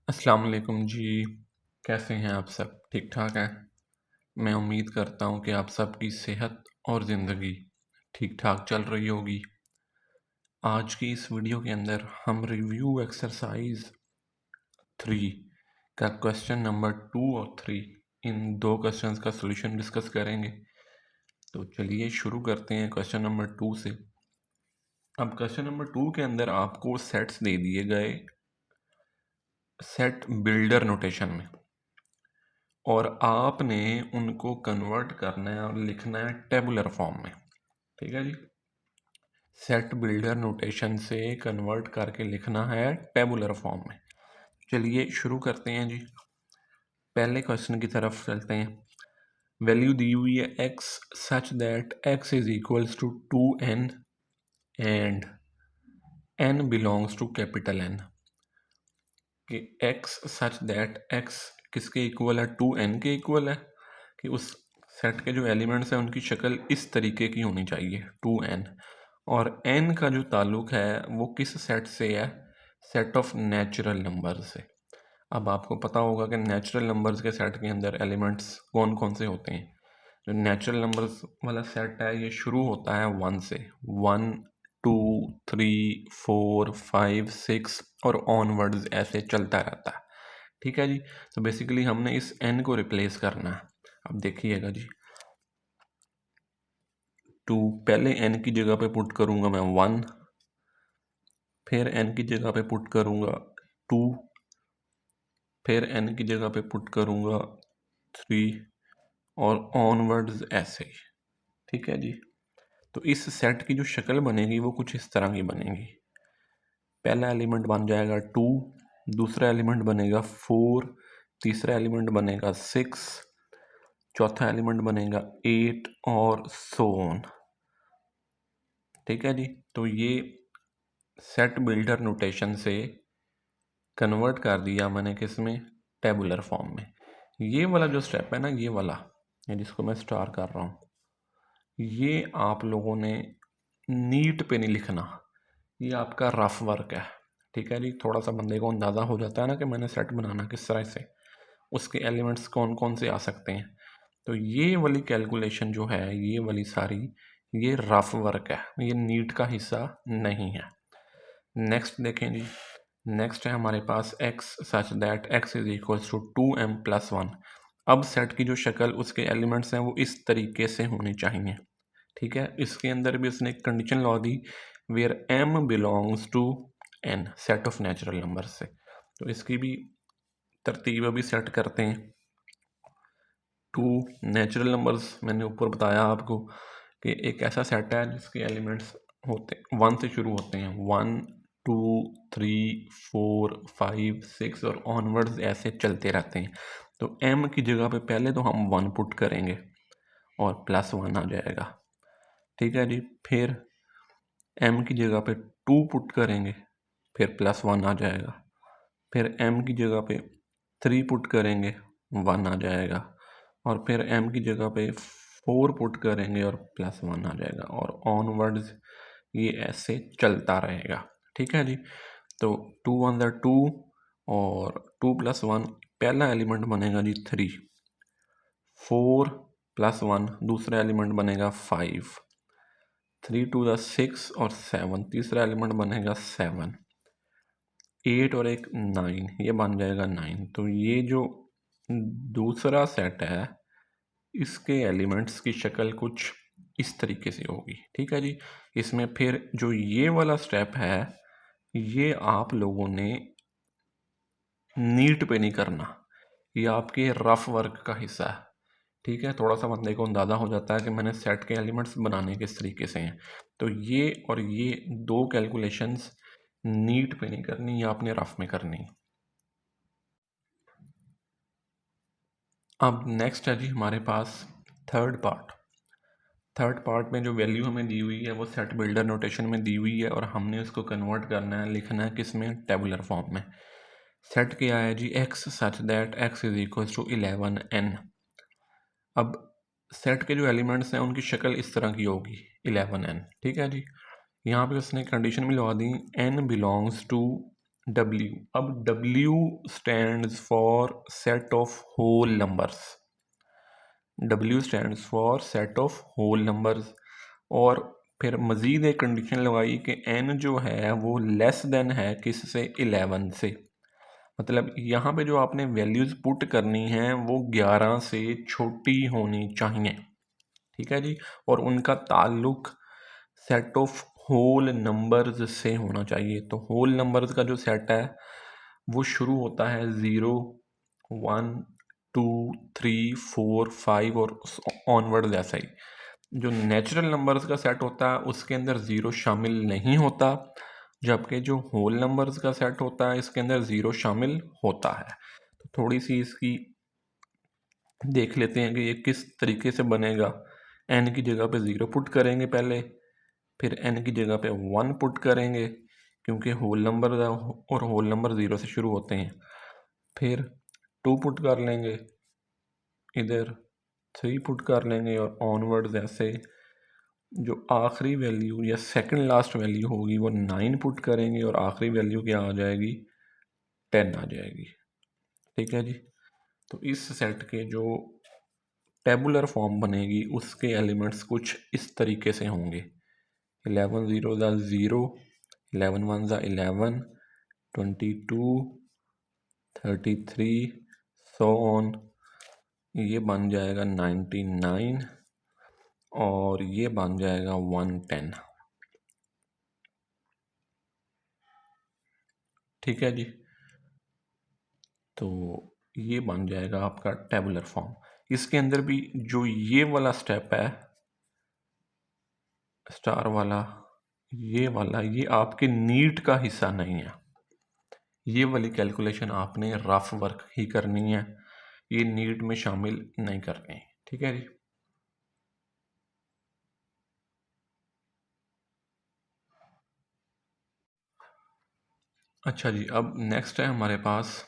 अस्सलाम वालेकुम जी। कैसे हैं आप सब? ठीक ठाक हैं? मैं उम्मीद करता हूँ कि आप सबकी सेहत और ज़िंदगी ठीक ठाक चल रही होगी। आज की इस वीडियो के अंदर हम रिव्यू एक्सरसाइज 3 का क्वेश्चन नंबर 2 और 3 इन दो क्वेश्चंस का सॉल्यूशन डिस्कस करेंगे। तो चलिए शुरू करते हैं क्वेश्चन नंबर 2 से। अब क्वेश्चन नंबर 2 के अंदर आपको सेट्स दे दिए गए सेट बिल्डर नोटेशन में, और आपने उनको कन्वर्ट करना है और लिखना है टेबुलर फॉर्म में। ठीक है जी, सेट बिल्डर नोटेशन से कन्वर्ट करके लिखना है टेबुलर फॉर्म में। चलिए शुरू करते हैं जी। पहले क्वेश्चन की तरफ चलते हैं। वैल्यू दी हुई है x such that x is equals to 2n and n belongs to capital N, कि x सच दैट x किसके इक्वल है? 2n के इक्वल है, कि उस सेट के जो एलिमेंट्स हैं उनकी शक्ल इस तरीके की होनी चाहिए 2n, और n का जो ताल्लुक है वो किस सेट से है? सेट ऑफ नेचुरल नंबर से। अब आपको पता होगा कि नेचुरल नंबर्स के सेट के अंदर एलिमेंट्स कौन कौन से होते हैं। जो नेचुरल नंबर्स वाला सेट है ये शुरू होता है 1 से, 1 2 3 4 5 6 और ऑनवर्ड्स ऐसे चलता रहता है। ठीक है जी, तो बेसिकली हमने इस n को रिप्लेस करना है। अब देखिएगा जी, 2 पहले n की जगह पे पुट करूँगा मैं 1, फिर n की जगह पे पुट करूँगा 2, फिर n की जगह पे पुट करूँगा 3 और ऑनवर्ड्स ऐसे ही। ठीक है जी, तो इस सेट की जो शक्ल बनेगी वो कुछ इस तरह की बनेगी। पहला एलिमेंट बन जाएगा 2, दूसरा एलिमेंट बनेगा 4, तीसरा एलिमेंट बनेगा 6, चौथा एलिमेंट बनेगा 8 और सो ऑन। ठीक है जी, तो ये सेट बिल्डर नोटेशन से कन्वर्ट कर दिया मैंने किस में? टेबुलर फॉर्म में। ये वाला जो स्टेप है ना, ये वाला, ये जिसको मैं स्टार कर रहा हूँ, ये आप लोगों ने नीट पे नहीं लिखना, ये आपका रफ वर्क है। ठीक है जी, थोड़ा सा बंदे को अंदाज़ा हो जाता है ना कि मैंने सेट बनाना किस तरह से, उसके एलिमेंट्स कौन कौन से आ सकते हैं। तो ये वाली कैलकुलेशन जो है, ये वाली सारी, ये रफ वर्क है, ये नीट का हिस्सा नहीं है। नेक्स्ट देखें जी, नेक्स्ट है हमारे पास x such that x is equals to 2m plus 1। अब सेट की जो शक्ल उसके एलिमेंट्स हैं वो इस तरीके से होनी चाहिए। ठीक है, इसके अंदर भी उसने एक कंडीशन लगा दी, where m belongs to n, set of natural number से। तो इसकी भी तरतीब अभी सेट करते हैं। 2 नेचुरल नंबर्स मैंने ऊपर बताया आपको कि एक ऐसा सेट है जिसके एलिमेंट्स होते 1 से शुरू होते हैं, 1 2 3 4 5 6 और ऑनवर्ड्स ऐसे चलते रहते हैं। तो m की जगह पे पहले तो हम 1 पुट करेंगे और प्लस 1 आ जाएगा। ठीक है जी, फिर m की जगह पे 2 पुट करेंगे, फिर प्लस 1 आ जाएगा। फिर m की जगह पे 3 पुट करेंगे, 1 आ जाएगा। और फिर m की जगह पे 4 पुट करेंगे और प्लस 1 आ जाएगा, और ऑनवर्ड्स ये ऐसे चलता रहेगा। ठीक है जी, तो 2 1 ज़ा 2 और 2 प्लस 1, पहला एलिमेंट बनेगा जी 3, 4 प्लस 1 दूसरा एलिमेंट बनेगा 5, 3 2 ज़ा 6 और 7 तीसरा एलिमेंट बनेगा 7, 8 और एक 9, ये बन जाएगा 9। तो ये जो दूसरा सेट है इसके एलिमेंट्स की शक्ल कुछ इस तरीके से होगी। ठीक है जी, इसमें फिर जो ये वाला स्टेप है ये आप लोगों ने नीट पे नहीं करना, ये आपके रफ वर्क का हिस्सा है। ठीक है, थोड़ा सा बंदे को अंदाज़ा हो जाता है कि मैंने सेट के एलिमेंट्स बनाने किस तरीके से हैं। तो ये और ये दो कैलकुलेशंस नीट पे नहीं करनी, ये आपने रफ में करनी। अब नेक्स्ट है जी हमारे पास थर्ड पार्ट। थर्ड पार्ट में जो वैल्यू हमें दी हुई है वो सेट बिल्डर नोटेशन में दी हुई है, और हमने उसको कन्वर्ट करना है, लिखना है किस में? टेबुलर फॉर्म में। सेट क्या है जी? x such that x is equals to 11n। अब सेट के जो एलिमेंट्स हैं उनकी शक्ल इस तरह की होगी 11n। ठीक है जी, यहाँ पे उसने कंडीशन भी लगा दी, n बिलोंग्स टू W। अब W stands for set of whole numbers। W stands for set of whole numbers। और फिर मज़ीद एक कंडीशन लगाई कि n जो है वो लेस देन है किससे, 11 से। मतलब यहाँ पे जो आपने वैल्यूज़ पुट करनी हैं वो 11 से छोटी होनी चाहिए, ठीक है जी। और उनका ताल्लुक सेट ऑफ होल नंबर्स से होना चाहिए। तो होल नंबर्स का जो सेट है वो शुरू होता है 0, 1, 2, 3, 4, 5 और ऑनवर्ड ऐसा ही। जो नेचुरल नंबर्स का सेट होता है उसके अंदर ज़ीरो शामिल नहीं होता, जबकि जो होल नंबर्स का सेट होता है इसके अंदर ज़ीरो शामिल होता है। तो थोड़ी सी इसकी देख लेते हैं कि ये किस तरीके से बनेगा। n की जगह पे 0 पुट करेंगे पहले, फिर n की जगह पे 1 पुट करेंगे क्योंकि होल नंबर है और होल नंबर 0 से शुरू होते हैं। फिर 2 पुट कर लेंगे, इधर 3 पुट कर लेंगे और ऑनवर्ड्स ऐसे। जो आखिरी वैल्यू या सेकंड लास्ट वैल्यू होगी वो 9 पुट करेंगे और आखिरी वैल्यू क्या आ जाएगी, 10 आ जाएगी, ठीक है जी। तो इस सेट के जो टेबुलर फॉर्म बनेगी उसके एलिमेंट्स कुछ इस तरीके से होंगे। 11 0 0, 11 1 11, 22, 33, सो ऑन। ये बन जाएगा 99 और ये बन जाएगा 110, ठीक है जी। तो ये बन जाएगा आपका टेबुलर फॉर्म। इसके अंदर भी जो ये वाला स्टेप है स्टार वाला, ये आपके नीट का हिस्सा नहीं है। ये वाली कैलकुलेशन आपने रफ वर्क ही करनी है, ये नीट में शामिल नहीं करनी, ठीक है जी। अच्छा जी, अब नेक्स्ट है हमारे पास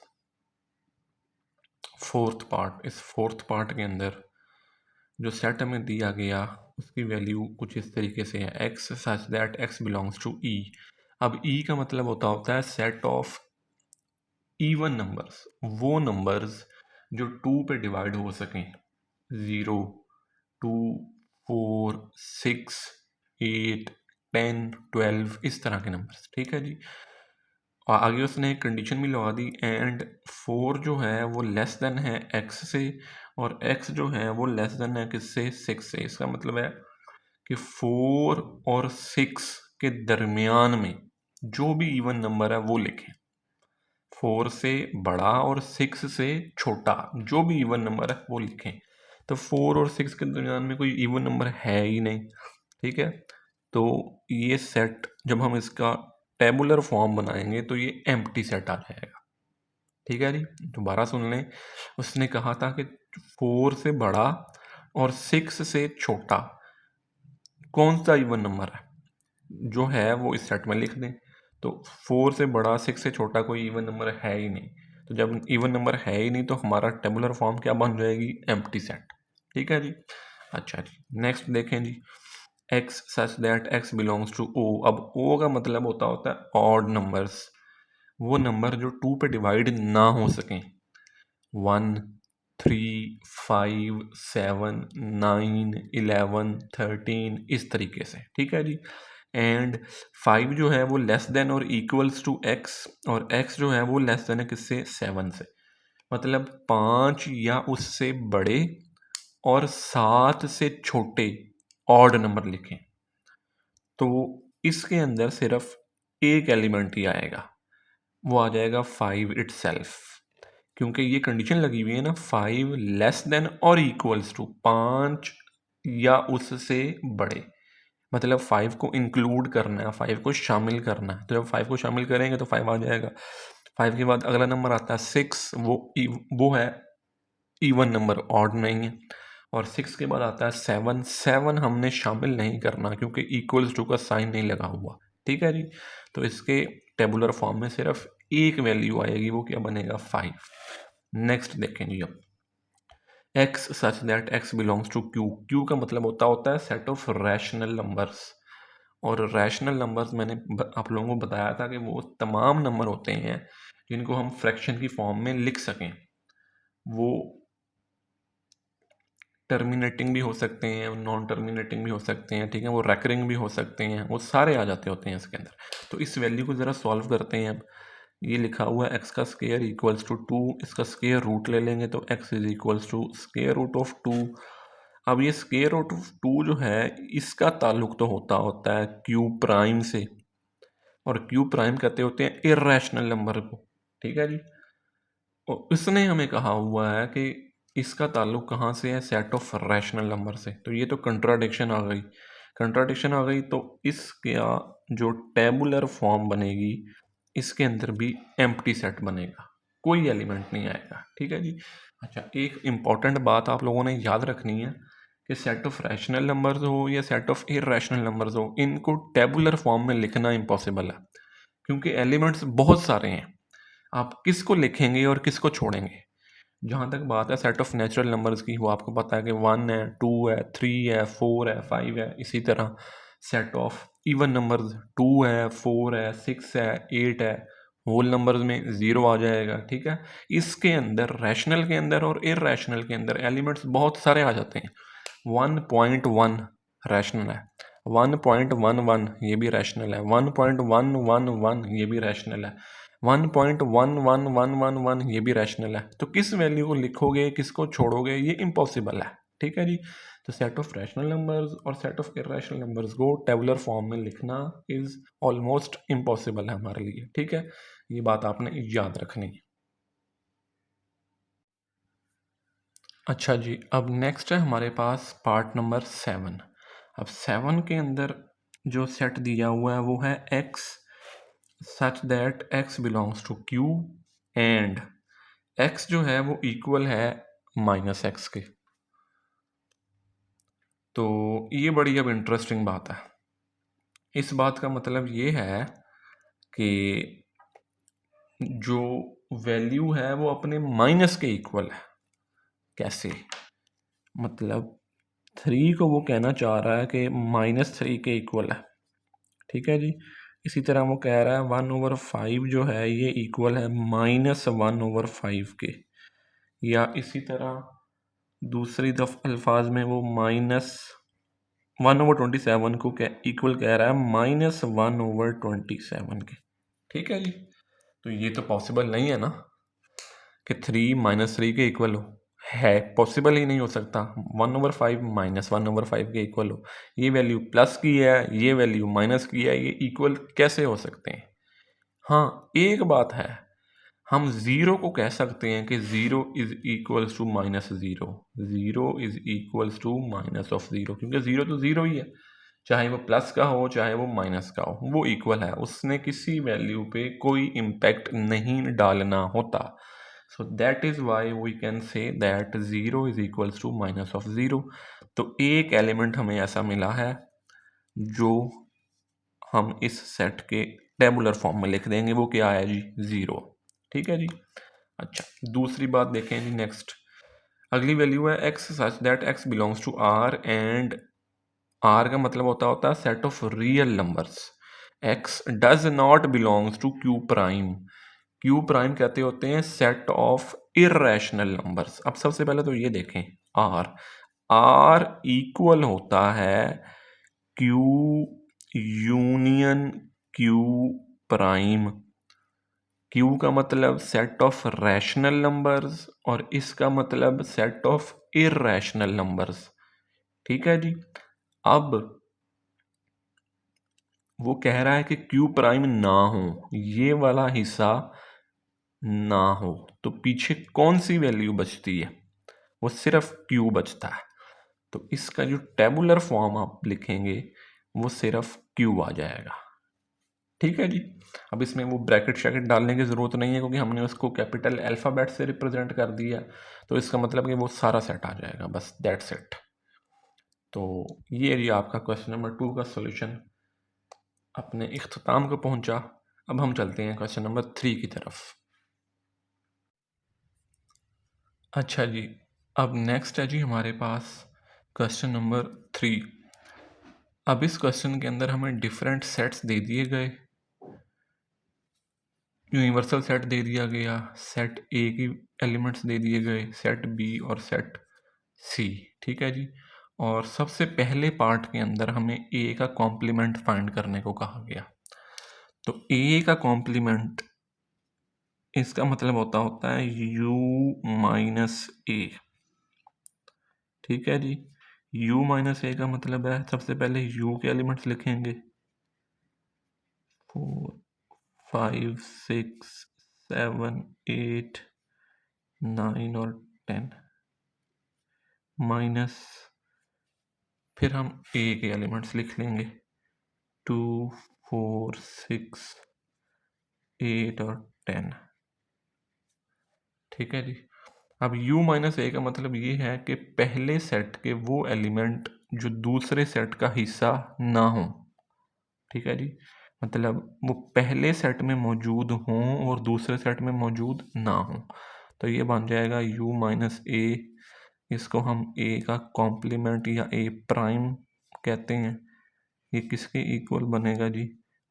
फोर्थ पार्ट। इस फोर्थ पार्ट के अंदर जो सेट हमें दिया गया उसकी वैल्यू कुछ इस तरीके से है, x such that x belongs to e। अब e का मतलब होता है सेट ऑफ इवन नंबर्स, वो नंबर्स जो 2 पे डिवाइड हो सकें, 0, 2, 4, 6, 8, 10, 12, इस तरह के नंबर्स, ठीक है जी। और आगे उसने एक कंडीशन भी लगा दी, एंड 4 जो है वो लेस देन है x से और x जो है वो लेस देन है किससे, 6 से। इसका मतलब है कि 4 और 6 के दरमियान में जो भी इवन नंबर है वो लिखें। 4 से बड़ा और 6 से छोटा जो भी इवन नंबर है वो लिखें। तो 4 और 6 के दरमियान में कोई इवन नंबर है ही नहीं, ठीक है। तो ये सेट जब हम इसका टेबुलर फॉर्म बनाएंगे तो ये एम्प्टी सेट आ जाएगा, ठीक है जी। दोबारा सुन लें, उसने कहा था कि 4 से बड़ा और 6 से छोटा कौन सा इवन नंबर है जो है वो इस सेट में लिख दें। तो 4 से बड़ा 6 से छोटा कोई इवन नंबर है ही नहीं। तो जब इवन नंबर है ही नहीं तो हमारा टेबुलर फॉर्म क्या बन जाएगी, एम्प्टी सेट, ठीक है जी। अच्छा जी, नेक्स्ट देखें जी, x such that x belongs to o। अब o का मतलब होता है ऑड नंबर्स, वो नंबर जो 2 पे डिवाइड ना हो सकें, 1, 3, 5, 7, 9, 11, 13, इस तरीके से, ठीक है जी। एंड 5 जो है वो लेस देन और इक्वल्स टू x और x जो है वो लेस देन है किससे, 7 से। मतलब 5 या उससे बड़े और 7 से छोटे ऑड नंबर लिखें। तो इसके अंदर सिर्फ एक एलिमेंट ही आएगा, वो आ जाएगा 5 इटसेल्फ, क्योंकि ये कंडीशन लगी हुई है ना, 5 लेस देन और इक्वल्स टू, 5 या उससे बड़े। मतलब 5 को इंक्लूड करना है, 5 को शामिल करना है। तो जब 5 को शामिल करेंगे तो 5 आ जाएगा। 5 के बाद अगला नंबर आता है 6, वो है इवन नंबर, ऑड नहीं है। और 6 के बाद आता है 7, 7 हमने शामिल नहीं करना क्योंकि इक्वल्स टू का साइन नहीं लगा हुआ, ठीक है जी। तो इसके टेबुलर फॉर्म में सिर्फ एक वैल्यू आएगी, वो क्या बनेगा, 5। नेक्स्ट देखें जी, अब x such that x belongs to q। q का मतलब होता है सेट ऑफ रैशनल नंबर्स और रैशनल नंबर्स मैंने आप लोगों को बताया था कि वो तमाम नंबर होते हैं जिनको हम फ्रैक्शन की फॉर्म में लिख सकें। वो टर्मिनेटिंग भी हो सकते हैं, नॉन टर्मिनेटिंग भी हो सकते हैं, ठीक है, वो रेकरिंग भी हो सकते हैं, वो सारे आ जाते होते हैं इसके अंदर। तो इस वैल्यू को ज़रा सॉल्व करते हैं। अब ये लिखा हुआ है एक्स का स्क्वायर इक्वल्स टू 2, इसका स्क्वायर रूट ले लेंगे तो x is equals to square root of 2। अब ये स्क्वायर रूट ऑफ 2 जो है इसका ताल्लुक तो होता है क्यू प्राइम से, और क्यू प्राइम कहते होते हैं इर्रेशनल नंबर को, ठीक है जी। और इसने हमें कहा हुआ है कि इसका ताल्लुक कहाँ से है, सेट ऑफ रैशनल नंबर से। तो ये तो कंट्राडिक्शन आ गई, तो इसका जो टेबुलर फॉर्म बनेगी इसके अंदर भी एम्प्टी सेट बनेगा, कोई एलिमेंट नहीं आएगा, ठीक है जी। अच्छा, एक इम्पॉर्टेंट बात आप लोगों ने याद रखनी है कि सेट ऑफ रैशनल नंबर्स हो या सेट ऑफ इर्रेशनल नंबर्स हो, इनको टेबुलर फॉर्म में लिखना इम्पॉसिबल है, क्योंकि एलिमेंट्स बहुत सारे हैं। आप किसको लिखेंगे और किसको छोड़ेंगे। जहाँ तक बात है सेट ऑफ नेचुरल नंबर्स की, वो आपको पता है कि 1 है, 2 है, 3 है, 4 है, 5 है। इसी तरह सेट ऑफ इवन नंबर्स 2 है, 4 है, 6 है, 8 है, होल नंबर्स में 0 आ जाएगा, ठीक है। इसके अंदर रैशनल के अंदर और इर्रेशनल के अंदर एलिमेंट्स बहुत सारे आ जाते हैं। 1.1 रैशनल है, 1.11 ये भी रैशनल है, 1.111 ये भी रैशनल है, 1.11111 ये भी रैशनल है। तो किस वैल्यू को लिखोगे, किसको छोड़ोगे, ये इम्पॉसिबल है, ठीक है जी। तो सेट ऑफ रैशनल नंबर्स और सेट ऑफ इर्रेशनल नंबर्स को टेबुलर फॉर्म में लिखना इज ऑलमोस्ट इम्पॉसिबल है हमारे लिए, ठीक है। ये बात आपने याद रखनी है। अच्छा जी, अब नेक्स्ट है हमारे पास पार्ट नंबर 7। अब 7 के अंदर जो सेट दिया हुआ है वो है x such that x belongs to q and x जो है वो इक्वल है -x के। तो ये बड़ी अब इंटरेस्टिंग बात है। इस बात का मतलब ये है कि जो वैल्यू है वो अपने माइनस के इक्वल है। कैसे? मतलब 3 को वो कहना चाह रहा है कि -3 के इक्वल है, ठीक है जी। इसी तरह वो कह रहा है 1/5 जो है ये इक्वल है -1/5 के, या इसी तरह दूसरी अल्फाज में वो -1/27 को इक्वल कह रहा है -1/27 के, ठीक है जी। तो ये तो पॉसिबल नहीं है ना कि 3 -3 के इक्वल हो, है पॉसिबल ही नहीं हो सकता। 1/5 -1/5 के इक्वल हो, ये वैल्यू प्लस की है, ये वैल्यू माइनस की है, ये इक्वल कैसे हो सकते हैं। हाँ, एक बात है, हम ज़ीरो को कह सकते हैं कि zero is equals to -0, zero is equals to minus of zero, क्योंकि ज़ीरो तो ज़ीरो ही है, चाहे वो प्लस का हो चाहे वो माइनस का हो, वो इक्वल है, उसने किसी वैल्यू पे कोई इम्पैक्ट नहीं डालना होता। So that is why we can say that zero is equals to minus of zero. तो एक एलिमेंट हमें ऐसा मिला है जो हम इस सेट के टेबुलर फॉर्म में लिख देंगे, वो क्या है जी, 0, ठीक है जी। अच्छा, दूसरी बात देखें जी, नेक्स्ट अगली वैल्यू है x such that x belongs to r and r का मतलब होता है set of real numbers. x does not belongs to q prime, q prime कहते होते हैं सेट ऑफ इर्रेशनल नंबर्स। अब सबसे पहले तो ये देखें, r इक्वल होता है q union q prime. Q का मतलब सेट ऑफ रैशनल नंबर्स और इसका मतलब सेट ऑफ इर्रेशनल नंबर्स, ठीक है जी। अब वो कह रहा है कि Q प्राइम ना हो, ये वाला हिस्सा ना हो, तो पीछे कौन सी वैल्यू बचती है, वो सिर्फ Q बचता है। तो इसका जो टेबुलर फॉर्म आप लिखेंगे वो सिर्फ Q आ जाएगा, ठीक है जी। अब इसमें वो ब्रैकेट शैकेट डालने की ज़रूरत नहीं है, क्योंकि हमने उसको कैपिटल अल्फ़ाबेट से रिप्रेजेंट कर दिया, तो इसका मतलब कि वो सारा सेट आ जाएगा, बस दैट्स इट। तो ये जी आपका क्वेश्चन नंबर 2 का सॉल्यूशन अपने इख्तिताम को पहुंचा। अब हम चलते हैं क्वेश्चन नंबर 3 की तरफ। अच्छा जी, अब नेक्स्ट है जी हमारे पास क्वेश्चन नंबर 3। अब इस क्वेश्चन के अंदर हमें डिफरेंट सेट्स दे दिए गए, यूनिवर्सल सेट दे दिया गया, सेट ए की एलिमेंट्स दे दिए गए, सेट बी और सेट सी। ठीक है जी। और सबसे पहले पार्ट के अंदर हमें ए का कॉम्प्लीमेंट फाइंड करने को कहा गया। तो ए का कॉम्प्लीमेंट, इसका मतलब होता है u माइनस ए। ठीक है जी। u माइनस ए का मतलब है, सबसे पहले u के एलिमेंट्स लिखेंगे, 4 5 6 7 8 9 और 10 माइनस, फिर हम a के एलिमेंट्स लिख लेंगे, 2 4 6 8 और 10। ठीक है जी। अब u माइनस ए का मतलब ये है कि पहले सेट के वो एलिमेंट जो दूसरे सेट का हिस्सा ना हो। ठीक है जी। मतलब वो पहले सेट में मौजूद हों और दूसरे सेट में मौजूद ना हो। तो ये बन जाएगा u माइनस ए, इसको हम a का कॉम्प्लीमेंट या a प्राइम कहते हैं। ये किसके इक्वल बनेगा जी?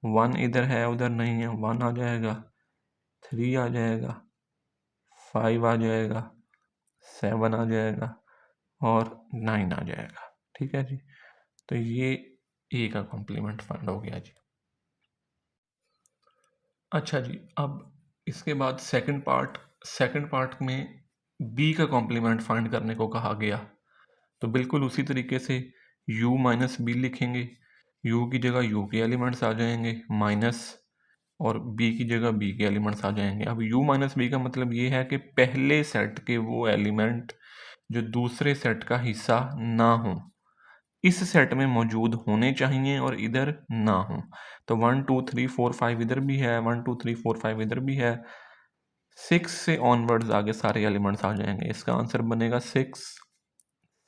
1 इधर है उधर नहीं है, 1 आ जाएगा, 3 आ जाएगा, 5 आ जाएगा, 7 आ जाएगा और 9 आ जाएगा। ठीक है जी। तो ये ए का कॉम्प्लीमेंट फाइंड हो गया जी। अच्छा जी, अब इसके बाद सेकंड पार्ट में बी का कॉम्प्लीमेंट फाइंड करने को कहा गया। तो बिल्कुल उसी तरीके से u माइनस बी लिखेंगे, u की जगह u के एलिमेंट्स आ जाएंगे माइनस, और b की जगह b के एलिमेंट्स आ जाएंगे। अब u माइनस बी का मतलब ये है कि पहले सेट के वो एलिमेंट जो दूसरे सेट का हिस्सा ना हो, इस सेट में मौजूद होने चाहिए और इधर ना हो। तो 1 2 3 4 5 इधर भी है, 1 2 3 4 5 इधर भी है, 6 से ऑनवर्ड्स आगे सारे एलिमेंट्स आ जाएंगे। इसका आंसर बनेगा 6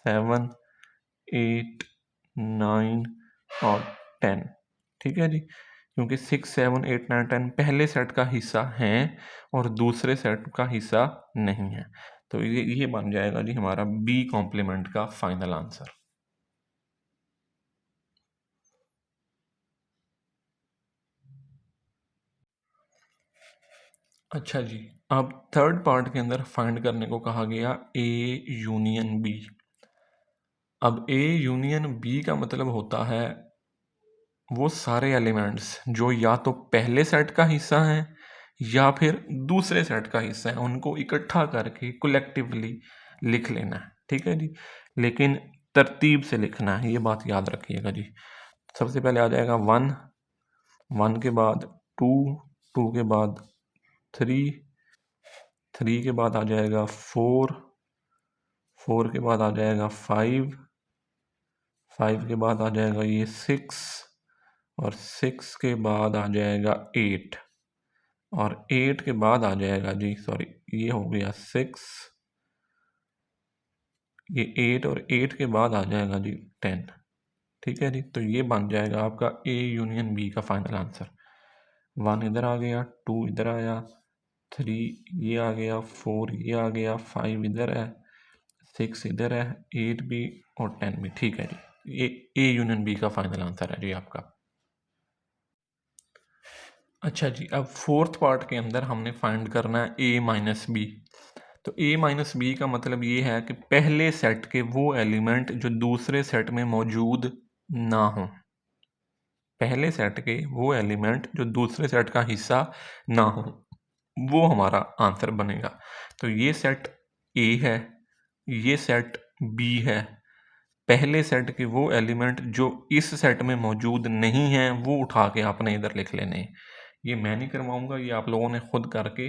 7 8 9 और 10। ठीक है जी। क्योंकि 6 7 8 9 10 पहले सेट का हिस्सा हैं और दूसरे सेट का हिस्सा नहीं है। तो ये बन जाएगा जी हमारा बी कॉम्प्लीमेंट का फाइनल आंसर। अच्छा जी, अब थर्ड पार्ट के अंदर फाइंड करने को कहा गया ए यूनियन बी। अब ए यूनियन बी का मतलब होता है वो सारे एलिमेंट्स जो या तो पहले सेट का हिस्सा हैं या फिर दूसरे सेट का हिस्सा है, उनको इकट्ठा करके कलेक्टिवली लिख लेना है। ठीक है जी। लेकिन तरतीब से लिखना है, ये बात याद रखिएगा जी। सबसे पहले आ जाएगा 1, 1 के बाद 2, 2 के बाद 3, 3 के बाद आ जाएगा 4, 4 के बाद आ जाएगा 5, 5 के बाद आ जाएगा ये 6 और 6 के बाद आ जाएगा 8 और 8 के बाद आ जाएगा जी, सॉरी ये हो गया 6, ये 8 और 8 के बाद आ जाएगा जी 10। ठीक है जी। तो ये बन जाएगा आपका ए यूनियन बी का फाइनल आंसर। 1 इधर आ गया, 2 इधर आया, 3 ये आ गया, 4 ये आ गया, 5 इधर है, 6 इधर है, 8 भी और 10 भी। ठीक है जी। ये ए यूनियन बी का फाइनल आंसर है जी आपका। अच्छा जी, अब फोर्थ पार्ट के अंदर हमने फाइंड करना है ए माइनस बी। तो ए माइनस बी का मतलब ये है कि पहले सेट के वो एलिमेंट जो दूसरे सेट में मौजूद ना हो, पहले सेट के वो एलिमेंट जो दूसरे सेट का हिस्सा ना हो, वो हमारा आंसर बनेगा। तो ये सेट ए है, ये सेट बी है, पहले सेट के वो एलिमेंट जो इस सेट में मौजूद नहीं हैं वो उठा के आपने इधर लिख लेने हैं। ये मैं नहीं करवाऊंगा, ये आप लोगों ने खुद करके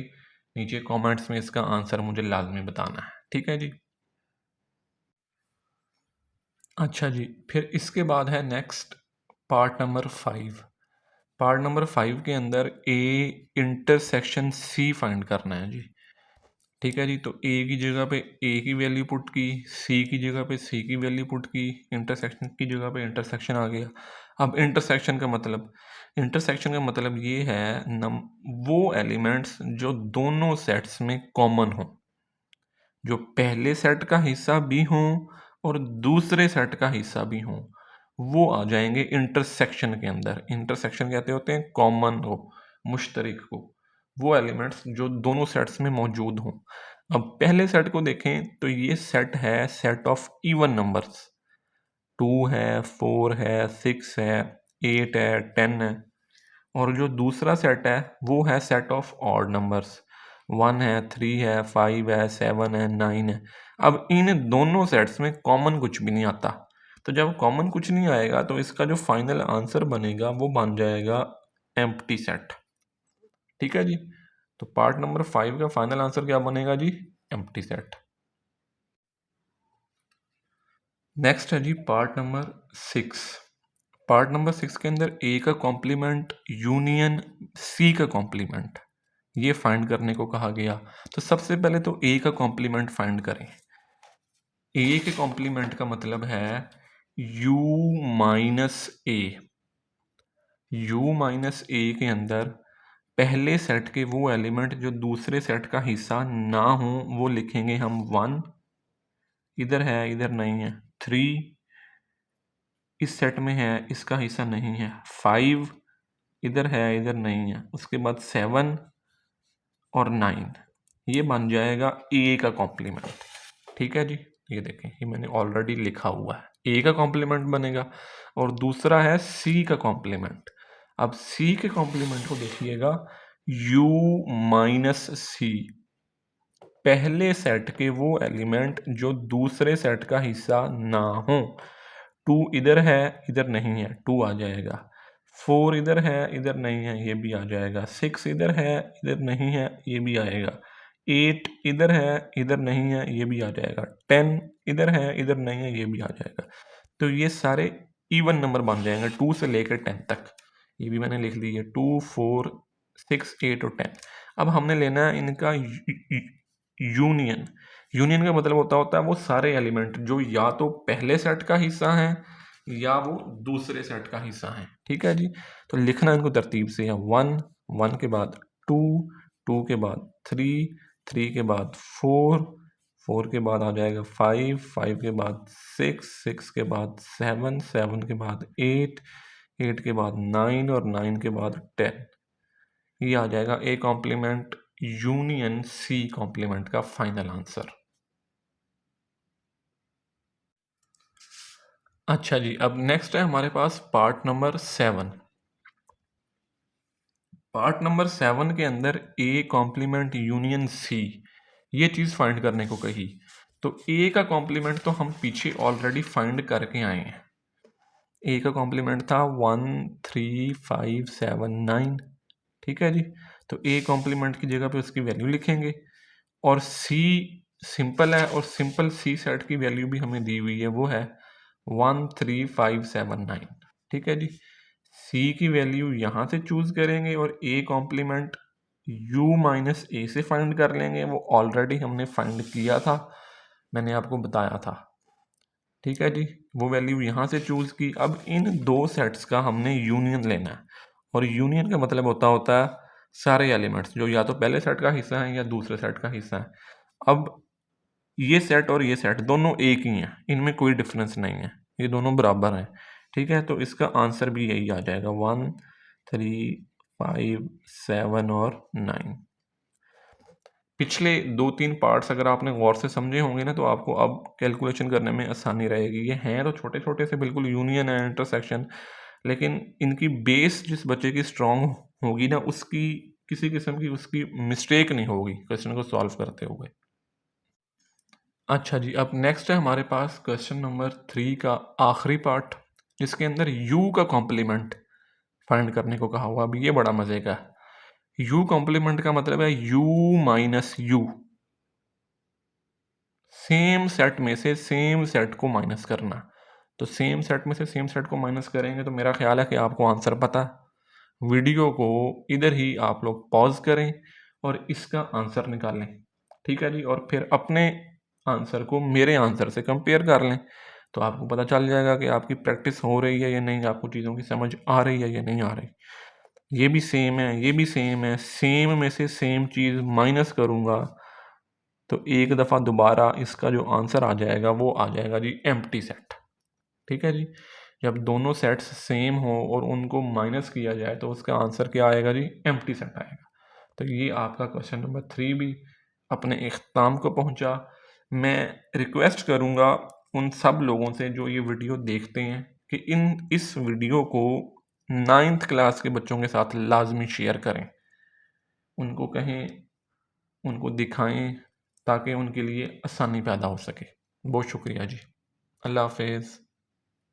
नीचे कमेंट्स में इसका आंसर मुझे लाजमी बताना है। ठीक है जी। अच्छा जी, फिर इसके बाद है next part number 5। Part number 5 के अंदर ए इंटरसेक्शन सी फाइंड करना है जी। ठीक है जी। तो ए की जगह पे ए की वैल्यू पुट की, सी की जगह पे सी की वैल्यू पुट की, इंटरसेक्शन की जगह पे इंटरसेक्शन आ गया। अब इंटरसेक्शन का मतलब ये है वो एलिमेंट्स जो दोनों सेट्स में कॉमन हो, जो पहले सेट का हिस्सा भी हों और दूसरे सेट का हिस्सा भी हों, वो आ जाएंगे इंटरसेक्शन के अंदर। इंटरसेक्शन कहते होते हैं कॉमन को, मुश्तरक को, वो एलिमेंट्स जो दोनों सेट्स में मौजूद हों। अब पहले सेट को देखें तो ये सेट है सेट ऑफ इवन नंबर्स, 2 है, 4 है, 6 है, 8 है, 10 है। और जो दूसरा सेट है वो है सेट ऑफ ऑड नंबर्स, 1 है, 3 है, 5 है, 7 है, 9 है। अब इन दोनों सेट्स में कॉमन कुछ भी नहीं आता, तो जब कॉमन कुछ नहीं आएगा तो इसका जो फाइनल आंसर बनेगा वो बन जाएगा एम्प्टी सेट। ठीक है जी, तो पार्ट नंबर 5 का फाइनल आंसर क्या बनेगा जी? Empty set. नेक्स्ट है जी पार्ट नंबर 6। पार्ट नंबर 6 के अंदर ए का कॉम्प्लीमेंट यूनियन सी का कॉम्प्लीमेंट, ये फाइंड करने को कहा गया। तो सबसे पहले तो ए का कॉम्प्लीमेंट फाइंड करें। ए के कॉम्प्लीमेंट का मतलब है u माइनस ए। u माइनस ए के अंदर पहले सेट के वो एलिमेंट जो दूसरे सेट का हिस्सा ना हो वो लिखेंगे हम 1, इधर है इधर नहीं है, 3 इस सेट में है इसका हिस्सा नहीं है, 5 इधर है इधर नहीं है, उसके बाद 7 और 9, ये बन जाएगा ए का कॉम्प्लीमेंट। ठीक है जी, ये देखें ये मैंने ऑलरेडी लिखा हुआ है, ए का कॉम्प्लीमेंट बनेगा। और दूसरा है सी का कॉम्प्लीमेंट। अब सी के कॉम्प्लीमेंट को देखिएगा, u माइनस सी, पहले सेट के वो एलिमेंट जो दूसरे सेट का हिस्सा ना हो। 2 इधर है इधर नहीं है, 2 आ जाएगा, 4 इधर है इधर नहीं है, ये भी आ जाएगा, 6 इधर है इधर नहीं है, ये भी आएगा, 8 इधर है इधर नहीं है, ये भी आ जाएगा, 10 इधर है इधर नहीं है, ये भी आ जाएगा। तो ये सारे इवन नंबर बन जाएंगे 2 से लेकर 10 तक। ये भी मैंने लिख ली है, 2, 4, 6, 8 और 10। अब हमने लेना है इनका यूनियन। यूनियन का मतलब होता है वो सारे एलिमेंट जो या तो पहले सेट का हिस्सा हैं या वो दूसरे सेट का हिस्सा हैं। ठीक है जी, तो लिखना इनको तरतीब से है, 1, 1 के बाद 2, 2 के बाद 3, 3 के बाद 4, 4 के बाद आ जाएगा 5, 5 के बाद 6, 6 के बाद 7, 7 के बाद 8, 8 के बाद 9 और 9 के बाद 10। ये आ जाएगा A complement union C complement का फाइनल आंसर। अच्छा जी, अब नेक्स्ट है हमारे पास पार्ट नंबर 7। पार्ट नंबर 7 के अंदर ए कॉम्प्लीमेंट यूनियन सी, ये चीज़ फाइंड करने को कही। तो ए का कॉम्प्लीमेंट तो हम पीछे ऑलरेडी फाइंड करके आए हैं। ए का कॉम्प्लीमेंट था 1, 3, 5, 7, 9। ठीक है जी, तो ए कॉम्प्लीमेंट की जगह पे उसकी वैल्यू लिखेंगे। और सी सिंपल है, और सिंपल सी सेट की वैल्यू भी हमें दी हुई है, वो है 1, 3, 5, 7, 9। ठीक है जी, सी की वैल्यू यहाँ से चूज करेंगे और ए कॉम्प्लीमेंट u माइनस ए से फाइंड कर लेंगे। वो ऑलरेडी हमने फाइंड किया था, मैंने आपको बताया था। ठीक है जी, वो वैल्यू यहाँ से चूज की। अब इन दो सेट्स का हमने यूनियन लेना है, और यूनियन का मतलब होता है सारे एलिमेंट्स जो या तो पहले सेट का हिस्सा है या दूसरे सेट का हिस्सा है। अब ये सेट और ये सेट दोनों एक ही हैं, इनमें कोई डिफरेंस नहीं है, ये दोनों बराबर हैं। ठीक है, तो इसका आंसर भी यही आ जाएगा, 1, 3, 5, 7 और 9। पिछले 2-3 पार्ट्स अगर आपने गौर से समझे होंगे ना, तो आपको अब कैलकुलेशन करने में आसानी रहेगी। ये हैं तो छोटे छोटे से बिल्कुल यूनियन है, इंटरसेक्शन, लेकिन इनकी बेस जिस बच्चे की स्ट्रांग होगी ना, उसकी किसी किस्म की उसकी मिस्टेक नहीं होगी क्वेश्चन को सॉल्व करते हुए। अच्छा जी, अब नेक्स्ट है हमारे पास क्वेश्चन नंबर 3 का आखिरी पार्ट, जिसके अंदर u का कॉम्प्लीमेंट फाइंड करने को कहा हुआ। अब ये बड़ा मजे का है। u कॉम्प्लीमेंट का मतलब है u minus u, same set में से सेम सेट को माइनस करना। तो सेम सेट में से सेम सेट को माइनस करेंगे तो मेरा ख्याल है कि आपको आंसर पता है। वीडियो को इधर ही आप लोग पॉज करें और इसका आंसर निकालें। ठीक है जी, और फिर अपने आंसर को मेरे आंसर से कंपेयर कर लें, तो आपको पता चल जाएगा कि आपकी प्रैक्टिस हो रही है या नहीं, आपको चीज़ों की समझ आ रही है या नहीं आ रही। ये भी सेम है, ये भी सेम है, सेम में से सेम चीज़ माइनस करूँगा तो एक दफ़ा दोबारा इसका जो आंसर आ जाएगा वो आ जाएगा जी एम्प्टी सेट। ठीक है जी, जब दोनों सेट्स सेम हो और उनको माइनस किया जाए तो उसका आंसर क्या आएगा जी? एम्प्टी सेट आएगा। तो ये आपका क्वेश्चन नंबर 3 भी अपने इख्तिताम को पहुंचा। मैं रिक्वेस्ट करूंगा उन सब लोगों से जो ये वीडियो देखते हैं कि इस वीडियो को 9th क्लास के बच्चों के साथ लाजमी शेयर करें, उनको कहें, उनको दिखाएं, ताकि उनके लिए आसानी पैदा हो सके। बहुत शुक्रिया जी। अल्लाह हाफिज़।